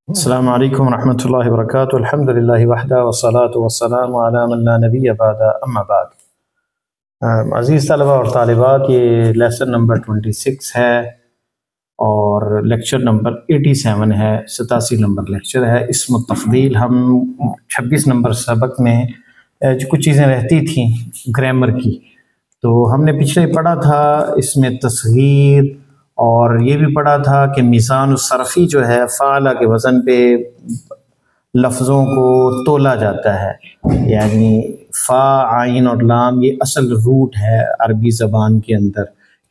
السلام علیکم ورحمۃ اللہ وبرکاتہ۔ الحمد للہ وحدہ والصلاۃ والسلام علی من لا نبی بعد اما بعد۔ عزیز طلبہ اور طالبات، یہ لیسن نمبر 26 ہے اور لیکچر نمبر 87 ہے، 87 نمبر لیکچر ہے۔ اسم التفضیل ہم 26 نمبر سبق میں جو کچھ چیزیں رہتی تھیں گرامر کی، تو ہم نے پچھلے پڑھا تھا اس میں تصغیر، اور یہ بھی پڑھا تھا کہ میزان الصرفی جو ہے فعلہ کے وزن پہ لفظوں کو تولا جاتا ہے، یعنی فا، عین اور لام یہ اصل روٹ ہے عربی زبان کے اندر۔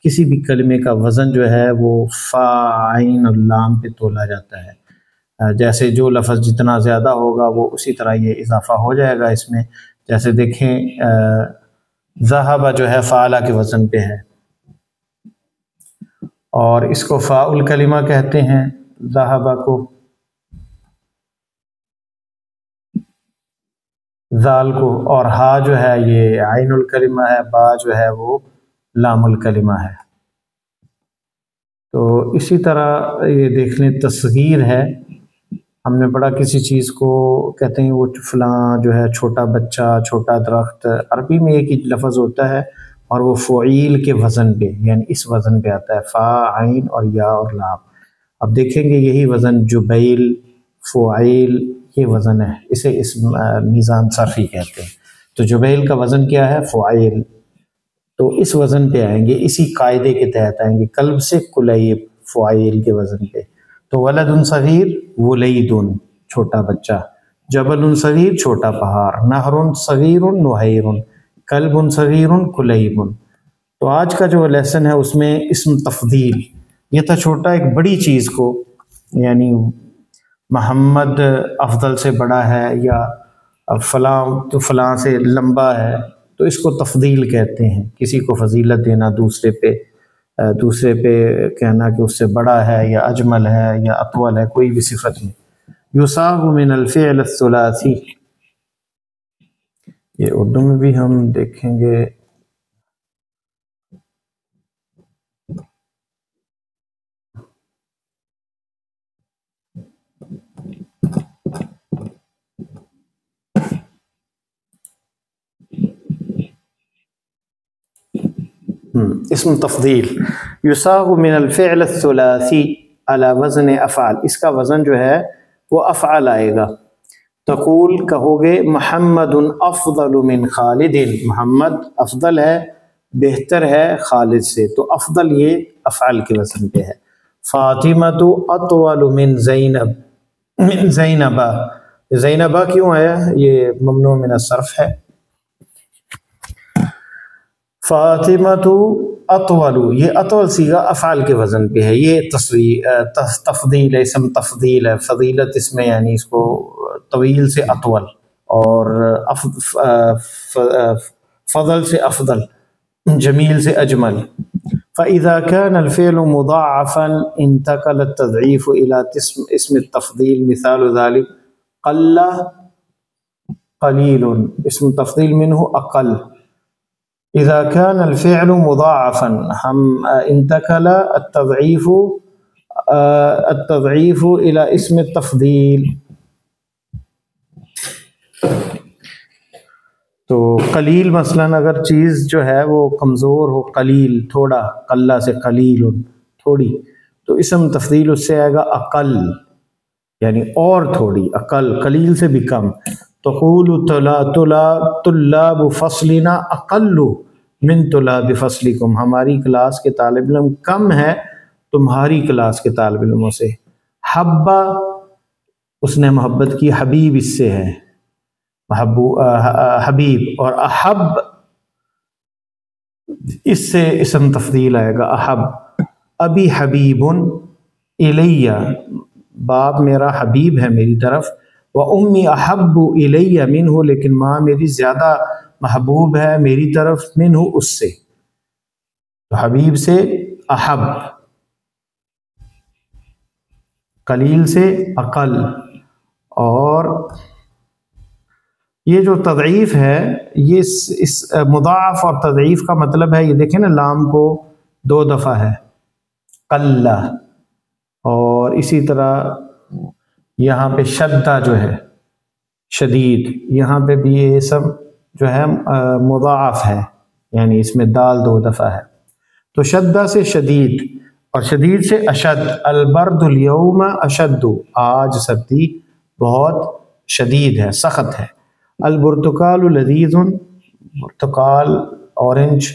کسی بھی کلمے کا وزن جو ہے وہ فا، عین اور لام پہ تولا جاتا ہے۔ جیسے جو لفظ جتنا زیادہ ہوگا وہ اسی طرح یہ اضافہ ہو جائے گا اس میں۔ جیسے دیکھیں ذہب جو ہے فعلہ کے وزن پہ ہے، اور اس کو فاعل کلمہ کہتے ہیں ذہبہ کو، ذال کو، اور ہا جو ہے یہ عین الکلمہ ہے، با جو ہے وہ لام الکلمہ ہے۔ تو اسی طرح یہ دیکھ لیں تصغیر ہے، ہم نے پڑھا کسی چیز کو کہتے ہیں وہ فلاں جو ہے چھوٹا بچہ، چھوٹا درخت، عربی میں ایک ہی لفظ ہوتا ہے اور وہ فعیل کے وزن پہ، یعنی اس وزن پہ آتا ہے، فا، عین اور یا اور لام۔ اب دیکھیں گے یہی وزن جبیل، فعیل، یہ وزن ہے، اسے اس میزان صرفی کہتے ہیں۔ تو جبیل کا وزن کیا ہے؟ فعیل، تو اس وزن پہ آئیں گے، اسی قاعدے کے تحت آئیں گے۔ قلب سے کلیب، فعیل کے وزن پہ۔ تو ولد صغیر، ولید چھوٹا بچہ، جبل صغیر چھوٹا پہاڑ، نہر صغیر، نہیر، کلب صغیر، کلیب۔ تو آج کا جو لیسن ہے اس میں اسم تفضیل، یہ تھا چھوٹا ایک بڑی چیز کو، یعنی محمد افضل سے بڑا ہے، یا فلاں تو فلاں سے لمبا ہے، تو اس کو تفضیل کہتے ہیں۔ کسی کو فضیلت دینا، دوسرے پہ کہنا کہ اس سے بڑا ہے یا اجمل ہے یا اطول ہے، کوئی بھی صفت میں۔ یصاغ من الفعل الثلاثی، یہ اردو میں بھی ہم دیکھیں گے۔ اسم تفضیل، یصاغ من الفعل الثلاثی علی وزن افعال، اس کا وزن جو ہے وہ افعال آئے گا۔ تقول، کہو گے، محمد افضل من خالد، محمد افضل ہے، بہتر ہے خالد سے، تو افضل یہ افعال کے وزن پہ ہے۔ فاطمۃ اطول من زینب، من زینبہ، زینبہ کیوں آیا؟ یہ ممنوع من الصرف ہے۔ فاطمۃ اطول، یہ اطول صیغہ افعال کے وزن پہ ہے، یہ تفضیل ہے، اسم تفضیل ہے، فضیلت اس میں یعنی اس کو طویل سے اطول، اور فضل سے افضل، جمیل سے اجمل۔ فَإِذَا كَانَ الْفِعْلُ مُضَاعَفًا انتقل التضعیف إلى اسم التفضیل، مثال ذلك قل قلیل، اسم تفضیل منه اقل۔ اذا كان الفعل مضاعفا انتقل التضعیف الى اسم التفضیل۔ تو قلیل مثلا اگر چیز جو ہے وہ کمزور ہو، قلیل تھوڑا، قلہ سے قلیل تھوڑی، تو اسم تفضیل اس سے آئے گا اقل، یعنی اور تھوڑی، اقل، قلیل سے بھی کم۔ تقول طلاب فصلنا اقل من طلاب فصلکم، ہماری کلاس کے طالب علم کم ہے تمہاری کلاس کے طالب علموں سے۔ حبا، اس نے محبت کی، حبیب اس سے ہے، حبیب، اور احب اس سے اسم تفضیل آئے گا احب۔ ابی حبیب الیہ، باپ میرا حبیب ہے میری طرف، وَأُمِّ أَحَبُّ إِلَيَّ مِنْهُ، لیکن ماں میری زیادہ محبوب ہے میری طرف، منہ اس سے، تو حبیب سے احب، قلیل سے اقل۔ اور یہ جو تضعیف ہے، یہ اس مضاعف اور تضعیف کا مطلب ہے، یہ دیکھیں نا لام کو 2 دفعہ ہے، قلہ، اور اسی طرح یہاں پہ شدہ جو ہے شدید، یہاں پہ بھی یہ اسم جو ہے مضاعف ہے، یعنی اس میں دال 2 دفعہ ہے۔ تو شدہ سے شدید اور شدید سے اشد، البرد اليوم اشد، آج سردی بہت شدید ہے، سخت ہے۔ البرتقال لذیذ، برتقال اورنج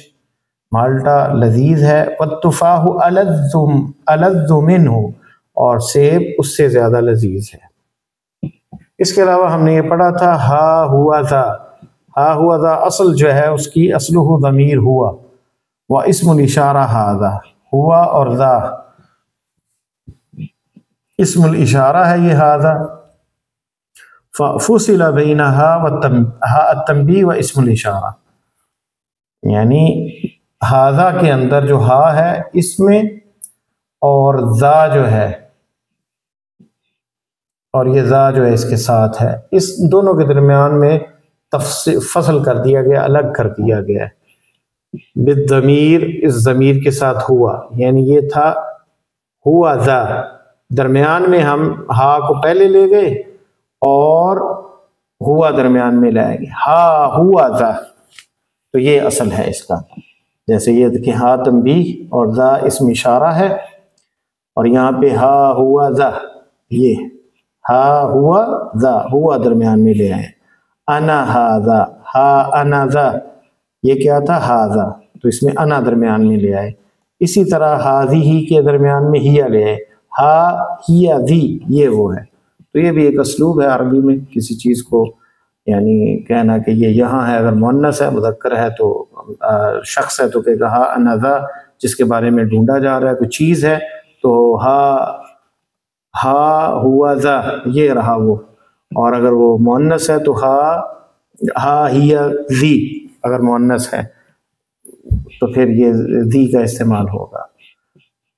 مالٹا لذیذ ہے۔ والتفاح ألذ منہ، اور سیب اس سے زیادہ لذیذ ہے۔ اس کے علاوہ ہم نے یہ پڑھا تھا ہا ہوا ذا، ہا ہوا ذا اصل جو ہے اس کی اصلہ ضمیر ہوا، و اسم الاشارہ ہاذا، ہوا اور ذا اسم الاشارہ ہے یہ ہاذا۔ فصل بینہا التنبیہ و اسم الاشارہ، یعنی ہاذا کے اندر جو ہا ہے اس میں، اور ذا جو ہے، اور یہ ذا جو ہے اس کے ساتھ ہے، اس دونوں کے درمیان میں فصل کر دیا گیا، الگ کر دیا گیا ہے بالضمیر، اس ضمیر کے ساتھ ہوا، یعنی یہ تھا ہوا ذا، درمیان میں ہم ہا کو پہلے لے گئے اور ہوا درمیان میں لائیں گے، ہا ہوا ذا، تو یہ اصل ہے اس کا۔ جیسے یہ دیکھیں ہا تنبیہ اور ذا اسم اشارہ ہے، اور یہاں پہ ہا ہوا ذا، یہ ہا ہوا ذا، ہوا درمیان میں لے آئے۔ انا ہاذا، ہا انا ذا، یہ کیا تھا ہاذا، تو اس میں انا درمیان میں لے آئے۔ اسی طرح ہاذیہ کے درمیان میں ہیا لے آئے، ہا ہیا ذی، یہ وہ ہے۔ تو یہ بھی ایک اسلوب ہے عربی میں کسی چیز کو یعنی کہنا کہ یہ یہاں ہے، اگر مؤنث ہے مذکر ہے تو شخص ہے تو کہے گا ہا انا ذا، جس کے بارے میں ڈھونڈا جا رہا ہے کوئی چیز ہے، تو ہا ہوا ذا، یہ رہا وہ۔ اور اگر وہ مؤنث ہے تو ہا ہیا ذی، اگر مؤنث ہے تو پھر یہ ذی کا استعمال ہوگا۔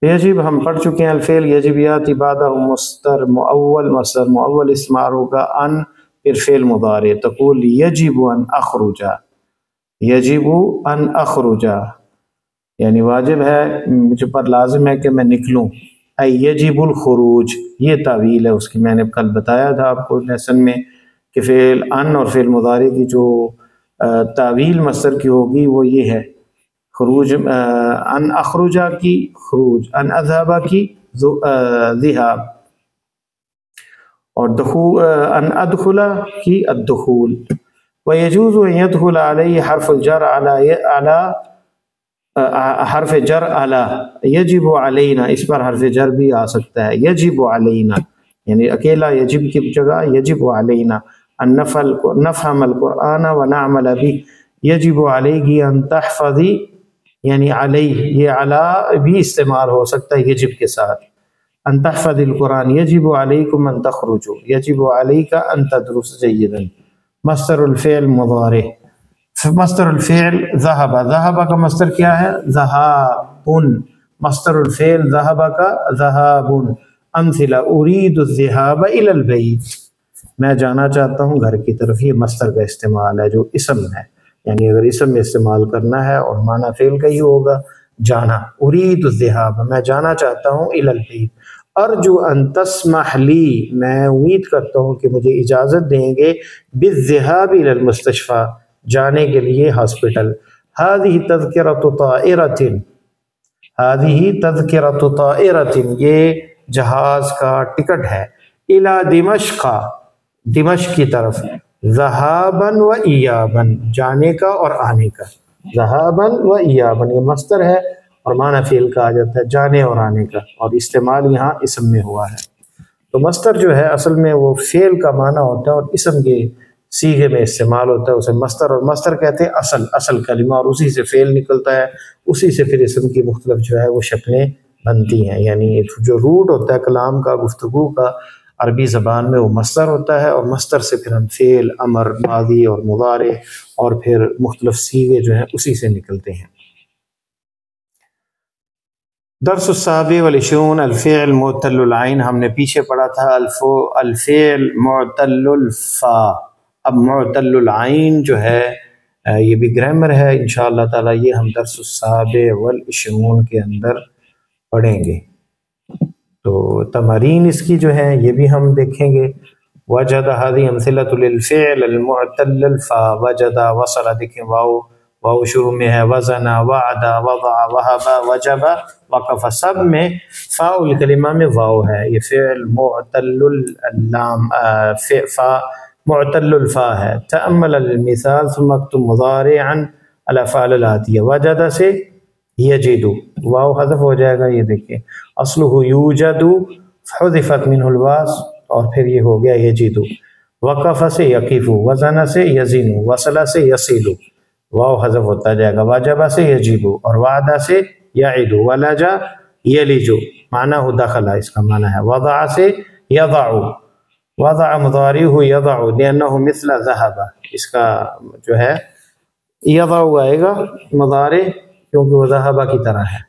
یجب ہم پڑھ چکے ہیں، الفعل یجب یاتی بعدہ مصدر مؤول، مصدر مؤول استعمال ہوگا ان، پھر فعل مضارع، تقول یجب ان اخرج، یجب ان اخرج، یعنی واجب ہے مجھ پر، لازم ہے کہ میں نکلوں، ای یجب الخروج، یہ تعویل ہے اس کی، میں نے کل بتایا تھا آپ کو لیسن میں کہ فعل ان اور فعل مضارع کی جو تعویل مصدر کی ہوگی وہ یہ ہے، خروج، ان اخرجہ کی خروج، ان اذهب کی ذهاب، اور ان ادخل کی الدخول۔ ويجوز ان يدخل عليه حرف الجر على حرف جر علی، یجب علینا، اس پر حرف جر بھی آ سکتا ہے، یجب علینا، یعنی اکیلا یجب کی جگہ یجب علینا، ان نفهم القرآن ونعمل به، یجب علیہ ان تحفظی، یعنی علیہ، یہ علی بھی استعمال ہو سکتا ہے یجب کے ساتھ، ان تحفظ القرآن، یجب علیکم ان تخرجوا، یجب علیک ان تدرس جیدا۔ مصدر الفعل مضارع، مصدر الفعل ذهب، ذهب کا مصدر کیا ہے؟ ذهاب، مصدر الفعل ذهب کا ذهاب۔ امثلہ اريد الذهاب الى البيت، میں جانا چاہتا ہوں گھر کی طرف، یہ مصدر کا استعمال ہے جو اسم ہے، یعنی اگر اسم میں استعمال کرنا ہے اور معنی فعل کا ہی ہوگا جانا، اريد الذهاب، میں جانا چاہتا ہوں الى البيت۔ ارجو ان تسمح لی، میں امید کرتا ہوں کہ مجھے اجازت دیں گے، بالذهاب الى المستشفى، جانے کے لیے ہاسپٹل۔ هذه تذکرۃ طائرۃ، هذه تذکرۃ طائرۃ، یہ جہاز کا ٹکٹ ہے، الى دمشق، دمشق کی طرف، ذهابا و ایابا، جانے کا اور آنے کا، ذهابا و ایابا یہ مصدر ہے اور معنی فعل کا آ جاتا ہے جانے اور آنے کا، اور استعمال یہاں اسم میں ہوا ہے۔ تو مصدر جو ہے اصل میں وہ فعل کا معنی ہوتا ہے اور اسم کے صیغے میں استعمال ہوتا ہے، اسے مصدر، اور مصدر کہتے ہیں اصل کلمہ، اور اسی سے فعل نکلتا ہے، اسی سے پھر اسم کی مختلف جو ہے وہ شکلیں بنتی ہیں، یعنی جو روٹ ہوتا ہے کلام کا، گفتگو کا، عربی زبان میں وہ مصدر ہوتا ہے، اور مصدر سے پھر ہم فعل، امر، ماضی اور مضارع اور پھر مختلف صیغے جو ہیں اسی سے نکلتے ہیں۔ درس السابع والعشرون، الفعل معتل العین، ہم نے پیچھے پڑھا تھا الفعل معتل الفا، اب معتل العین جو ہے یہ بھی گرامر ہے، انشاءاللہ تعالی یہ ہم درس السابع والعشرون کے اندر پڑھیں گے۔ تو تمارین اس کی جو ہے یہ بھی ہم دیکھیں گے. وجد هذه امثلة للفعل المعتل الفا. وجد وصل دیکھیں واو شروع میں ہے. وزن وعد وضع وهب وجب وقف سب میں فاء الکلمہ میں واو ہے. یہ فعل معتل اللام فا معتل الفا ہے. تأمل المثال ثم اكتب مضارعا الافعال الاتیہ. وجد سے یجد واو حذف ہو جائے گا. یہ دیکھیں اصلہ یوجد حذفت منہ الواو اور پھر یہ ہو گیا یجد. وقف سے یقف. وزن سے یزن. وصل سے یصل واو حذف ہوتا جائے گا. واجب سے یجب اور وعدہ سے یعد. ولج یلج معنی دخل اس کا معنی ہے. وضع سے یضع. وضع مضارعہ یضع لأنہ مثل ذهب. اس کا جو ہے یضع آئے گا مضارع کیونکہ وہ ذهب کی طرح ہے.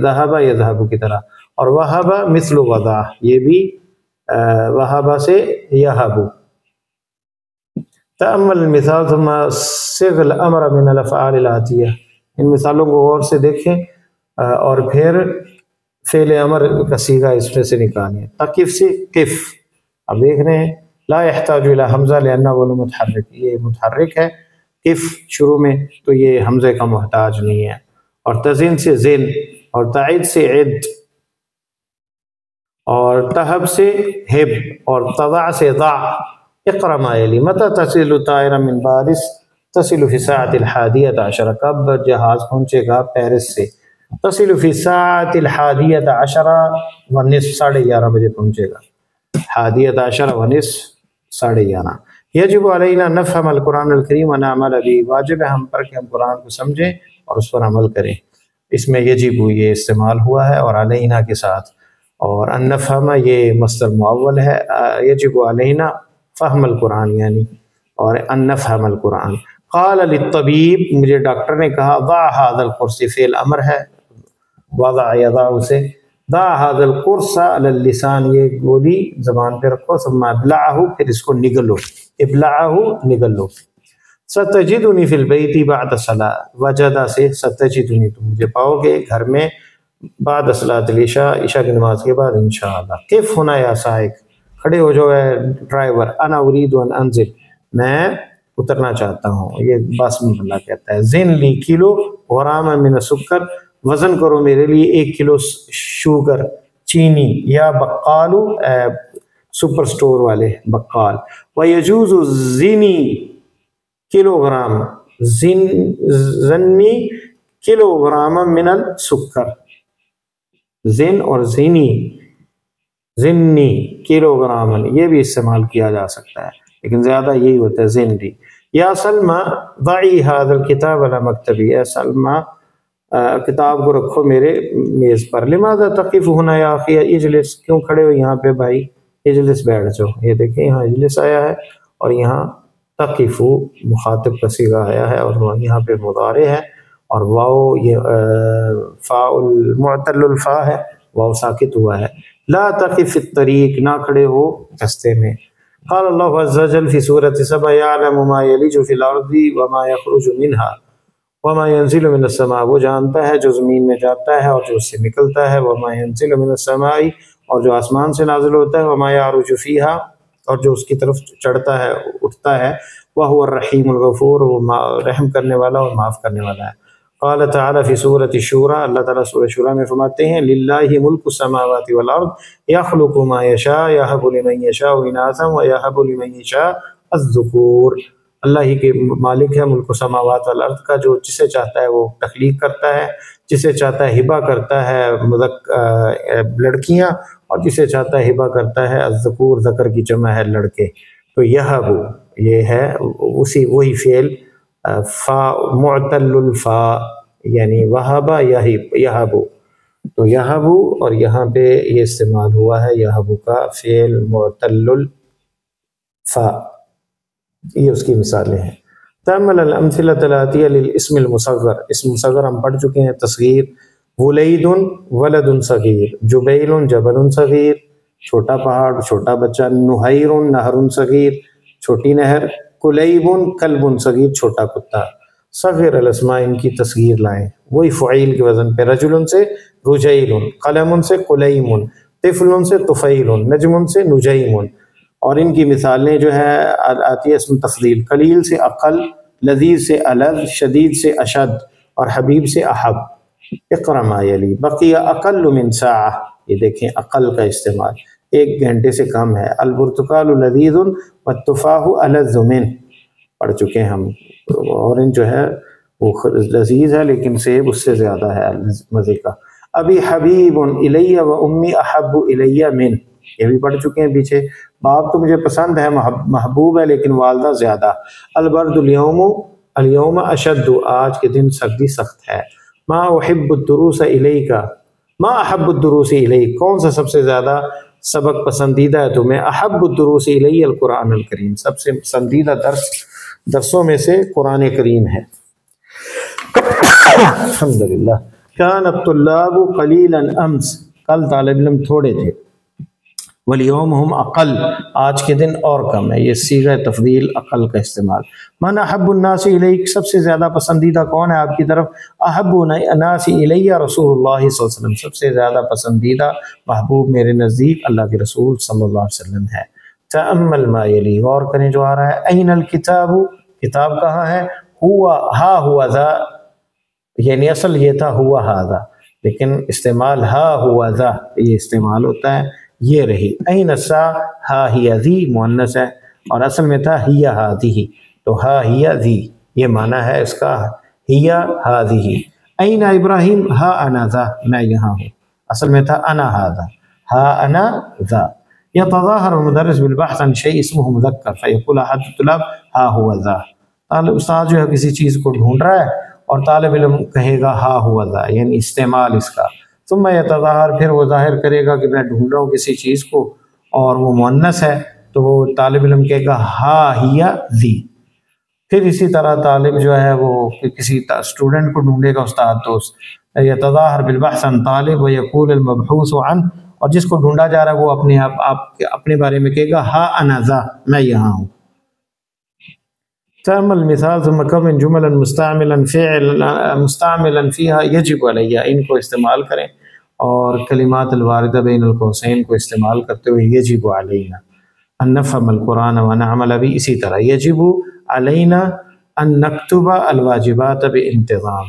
ذهب یذهب کی طرح. اور وہب مثل وضع یہ بھی وہب سے یہب. تأمل المثال ثم صغ الامر من الافعال الاتیہ. ان مثالوں کو غور سے دیکھیں اور پھر فعل امر کا صیغہ اس میں سے نکالیں. تقف سے قف. اب دیکھ رہے ہیں لا يحتاج الى حمزہ لأنہ اول متحرک. یہ متحرک ہے قف شروع میں تو یہ حمزے کا محتاج نہیں ہے. اور تزن سے زن اور تعید سے عد اور تہب سے ہب اور تضع سے ضع. اقرأ ما يلي. متى تصل طائرة من بارس؟ تصل في الساعة 11 کب جہاز پہنچے گا پیرس سے؟ تصل في الساعة 11 ونصف 11:30 بجے پہنچے گا. 11 ونصف 11:30. یجب علینا نفهم القرآن الکریم ونعمل به. واجب ہے ہم پر کہ ہم قرآن کو سمجھیں اور اس پر عمل کریں. اس میں یجب یہ استعمال ہوا ہے اور علینا کے ساتھ. اور ان نفهم یہ مصدر معول ہے. یجب علینا فہم القرآن یعنی اور ان نفهم القرآن. قال للطبیب مجھے ڈاکٹر نے کہا ضع هذا القرص. فعل امر ہے وضع یضع سے. ضع هذا القرص على اللسان یہ گولی زبان پہ رکھو. ثم ابلعه پھر اس کو نگلو. ابلعه نگلو. ستجدنی فی البیت بعد الصلاۃ. وجد سے ستجدنی تم مجھے پاؤ گے گھر میں بعد صلاۃ العشاء عشاء کی نماز کے بعد انشاءاللہ. قف ہونا یا سائق کھڑے ہو جو ہے ڈرائیور. انا اريد ان انزل میں اترنا چاہتا ہوں. یہ بس میں اللہ کہتا ہے. زن لی کلو غرام من السکر. وزن کرو میرے لیے 1 کلو شوگر چینی. یا بقالو سپر سٹور والے بقال. ویجوز زنی کلو گرام. زنی کلو گرام من السکر. زن اور زینی زنی کلو گرامن یہ بھی استعمال کیا جا سکتا ہے لیکن زیادہ یہی ہوتا ہے زنی. یا سلمہ ضعی هذا الکتاب علی مکتبی. یا سلمہ کتاب کو رکھو میرے میز پر. لماذا تقف هنا یا اخی؟ اجلس کیوں کھڑے ہو یہاں پہ بھائی؟ اجلس بیٹھ جاؤ. یہ دیکھیں یہاں اجلس آیا ہے اور یہاں تقف مخاطب کا صیغہ آیا ہے اور یہاں پہ مضارع ہے اور واو یہ فاء المعتل الفا ہے. واو ساکت ہوا ہے. لا تقف فی الطریق نہ کھڑے ہو رستے میں. قال اللہ عز وجل فی سورۃ سبع یعلم ما یلج فی الارض وما یخرج منها وما ينزل من السماء. وہ جانتا ہے جو زمین میں جاتا ہے اور جو اس سے نکلتا ہے. وما ينزل من السماء اور جو آسمان سے نازل ہوتا ہے. وما يعرج فيها اور جو اس کی طرف چڑھتا ہے اٹھتا ہے. وهو الرحیم الغفور وہ رحم کرنے والا اور معاف کرنے والا ہے. قال تعالی فی سورۃ الشورى اللہ تعالیٰ سورۃ شورى میں فرماتے ہیں للہ ملک السماوات والارض یخلق ما یشاء یہب لمن یشاء اناثا ویہب لمن یشاء الذکور. اللہ ہی کے مالک ہے ملک السماوات والارض کا. جو جسے چاہتا ہے وہ تخلیق کرتا ہے. جسے چاہتا ہے ہبہ کرتا ہے لڑکیاں اور جسے چاہتا ہے ہبہ کرتا ہے الذکور ذکر کی جمع ہے لڑکے. تو یہب یہ ہے اسی وہی فعل فا معتل الفا یعنی وہب یہب. تو یہب اور یہاں پہ یہ استعمال ہوا ہے یہب کا فعل معتل الفا. یہ اس کی مثالیں ہیں. تأمل الامثلة الآتیہ للاسم المصغر. اسم مصغر ہم پڑھ چکے ہیں. تصغیر ولید ولد صغیر. جبیل جبل صغیر چھوٹا پہاڑ چھوٹا بچہ. نہیر نہر صغیر چھوٹی نہر. کلیب کلب صغیر چھوٹا کتا. صغیر الاسماء ان کی تصغیر لائیں، وہی فعیل کے وزن پہ، رجل سے رجیل، قلم سے قلیم، طفل سے طفیل، نجم سے نجیم، اور ان کی مثالیں جو ہے آتی ہے اسم تفضیل، قلیل سے اقل، لذیذ سے الذ، شدید سے اشد، اور حبیب سے احب۔ اقرأ ما یلی، بقی اقل من ساعہ، یہ دیکھیں اقل کا استعمال، 1 گھنٹے سے کم ہے۔ البرتقال لذیذ والتفاح الذ من، پڑھ چکے ہیں ہم، اورنج جو ہے وہ لذیذ ہے لیکن سیب اس سے زیادہ ہے مزے کا۔ ابی حبیب الی و امی احب الی من، یہ بھی پڑھ چکے ہیں پیچھے، باپ تو مجھے پسند ہے، محبوب ہے لیکن والدہ زیادہ۔ البرد اليوم اشد، آج کے دن سردی سخت ہے۔ ما احب الدروس الیک، ما احب الدروس الیک، کون سا سب سے زیادہ سبق پسندیدہ ہے تمہیں؟ احب الدروس الی القرآن الکریم، سب سے پسندیدہ درسوں میں سے قرآن کریم ہے۔ الحمدللہ۔ کان الطلاب قلیلا امس، کل طالب علم تھوڑے تھے، والیوم ہم اقل، آج کے دن اور کم ہے، یہ صیغہ تفضیل اقل کا استعمال۔ من احب الناس الیک، سب سے زیادہ پسندیدہ کون ہے آپ کی طرف؟ احب الناس الی رسول اللہ صلی اللہ علیہ وسلم، سب سے زیادہ پسندیدہ محبوب میرے نزدیک اللہ کے رسول صلی اللہ علیہ وسلم ہے۔ تأمل ما یلی، غور کریں جو آ رہا ہے۔ این الکتاب، کتاب کہاں ہے؟ ہوا، ہا ہوا ذا، یعنی اصل یہ تھا ہوا ہذا، لیکن استعمال ہا ہوا ذا یہ استعمال ہوتا ہے، یہ رہی۔ این الساعہ، ہا ہی ذی مؤنث ہے، اور اصل میں تھا ہی ہذہ، تو ہا ہی ذی، یہ معنی ہے اس کا ہی ہذہ۔ این ابراہیم، ہا انا ذا، میں یہاں ہوں، اصل میں تھا انا ھذا، ہا انا ذا۔ یتظاہر المدرس بالبحث عن شیء اسمہ مذکر فیقول احد الطلاب ہا ہوا ذا، استاد جو ہے کسی چیز کو ڈھونڈ رہا ہے اور طالب علم کہے گا ہا ہوا ذا، یعنی استعمال اس کا۔ ثم یتظاہر، پھر وہ ظاہر کرے گا کہ میں ڈھونڈ رہا ہوں کسی چیز کو اور وہ مؤنث ہے، تو وہ طالب علم کہے گا ہا ہی ذی۔ پھر اسی طرح طالب جو ہے وہ کسی اسٹوڈنٹ کو ڈھونڈے گا استاد دوست، یتظاہر بالبحث عن طالب ویقول المبحوث عنہ، اور جس کو ڈھونڈا جا رہا ہے وہ اپنے بارے میں کہے گا ہا انا ذا، میں یہاں ہوں۔ تعمل مثال ثم كون جملا مستعملا فيها يجب علیہ، ان کو استعمال کریں، اور کلمات الواردہ بین القوسین کو استعمال کرتے ہوئے یجب علینا ان نفهم القرآن ونعمل به، اسی طرح یجب علینا ان نکتب الواجبات بانتظام،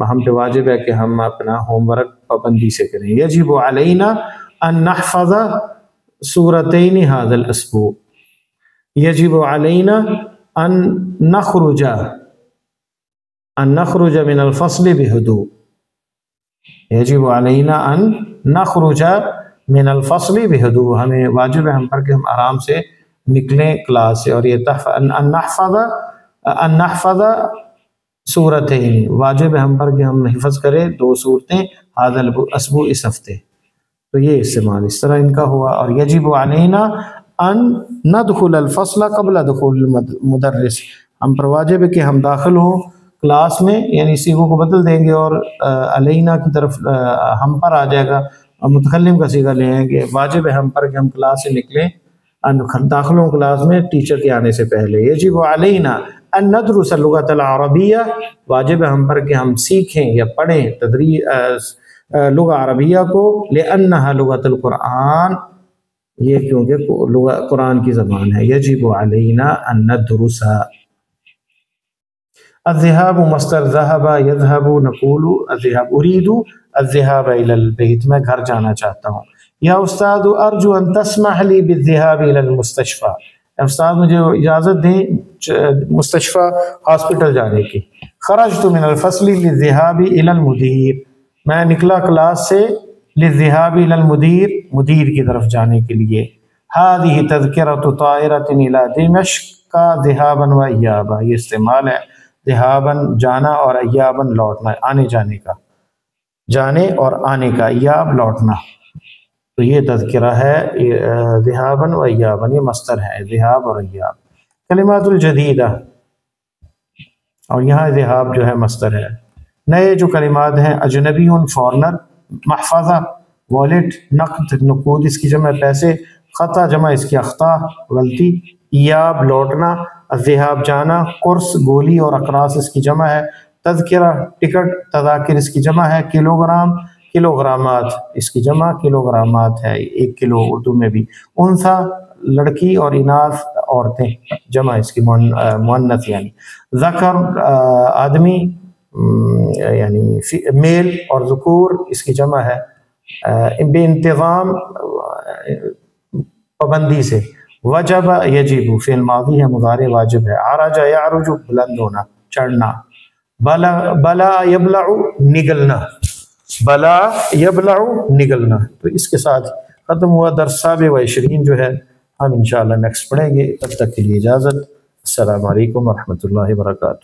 ہم پہ واجب ہے کہ ہم اپنا ہوم ورک پابندی سے کریں۔ یجب علینا ان نحفظ سورتین هذا الاسبوع، یجب علینا ان نخرج من الفصل بہدوء، یجب علینا ان نخرج من الفصل بہدوء، ہمیں واجب ہے ہم پر کہ ہم آرام سے نکلیں کلاس سے، اور یہ ان نحفظ سورتین، واجب ہے ہم پر کہ ہم حفظ کریں 2 صورتیں هذا الاسبوع، اس ہفتے، تو یہ استعمال اس طرح ان کا ہوا۔ اور یجب علینا ان ندخل الفصل قبل دخول المدرس، ہم پر واجب ہے کہ ہم داخل ہوں کلاس میں، یعنی صیغوں کو بدل دیں گے اور علینا کی طرف ہم پر آ جائے گا، متکلم کا صیغہ لے آئیں گے، واجب ہے ہم پر کہ ہم کلاس سے نکلیں، داخل ہوں کلاس میں ٹیچر کے آنے سے پہلے۔ یجب علینا ان ندرس اللغۃ العربیہ، واجب ہے ہم پر کہ ہم سیکھیں یا پڑھیں لغہ عربیہ کو، لأنها لغۃ القرآن، یہ کیونکہ قرآن کی زبان ہے۔ یجب علینا ان ندرس۔ الذهاب مصدر ذهب يذهب، نقول الذهاب، اريد الذهاب الى البيت، میں گھر جانا چاہتا ہوں۔ یا استاد ارجو ان تسمح لي بالذهاب الى المستشفى، استاد مجھے اجازت دیں مستشفى ہاسپٹل جانے کی۔ خرجت من الفصل للذهاب الى المدير، میں نکلا کلاس سے للذهاب الى المدير، مدیر کی طرف جانے کے لیے۔ هذه تذکرة طائرة الى دمشق ذهابا وإيابا، یہ استعمال ہے ذهابا جانا اور ایابا لوٹنا، آنے جانے کا، جانے اور آنے کا، ایاب لوٹنا، تو یہ تذکرہ ہے ذهابا وإيابا، یہ مصدر ہے ذهاب اور ایاب۔ کلمات الجدیدہ، اور یہاں ذهاب جو ہے مصدر ہے۔ نئے جو کلمات ہیں، اجنبی، فورنر، محفظہ والیٹ، نقد نقود اس کی جمع پیسے، خطا جمع اس کی اخطاء غلطی، ایاب لوٹنا، الذهاب جانا، قرص گولی اور اقراص اس کی جمع ہے، تذکرہ ٹکٹ، تذاکر اس کی جمع ہے، کلوگرام کلوگرامات اس کی جمع کلوگرامات ہے، 1 کلو اردو میں بھی، انثى لڑکی اور اناث عورتیں جمع اس کی مؤنث یعنی، ذکر آدمی یعنی میل اور ذکور اس کی جمع ہے، بے انتظام پابندی سے، وجب یجب فعل ماضی ہے مضارع واجب ہے، عرج یعرج بلند ہونا چڑھنا، بلا یبلع نگلنا، بلا یبلع نگلنا۔ تو اس کے ساتھ ختم ہوا درس 27 جو ہے، ہم انشاءاللہ نیکسٹ پڑھیں گے، تب تک کے لیے اجازت، السلام علیکم ورحمۃ اللہ وبرکاتہ۔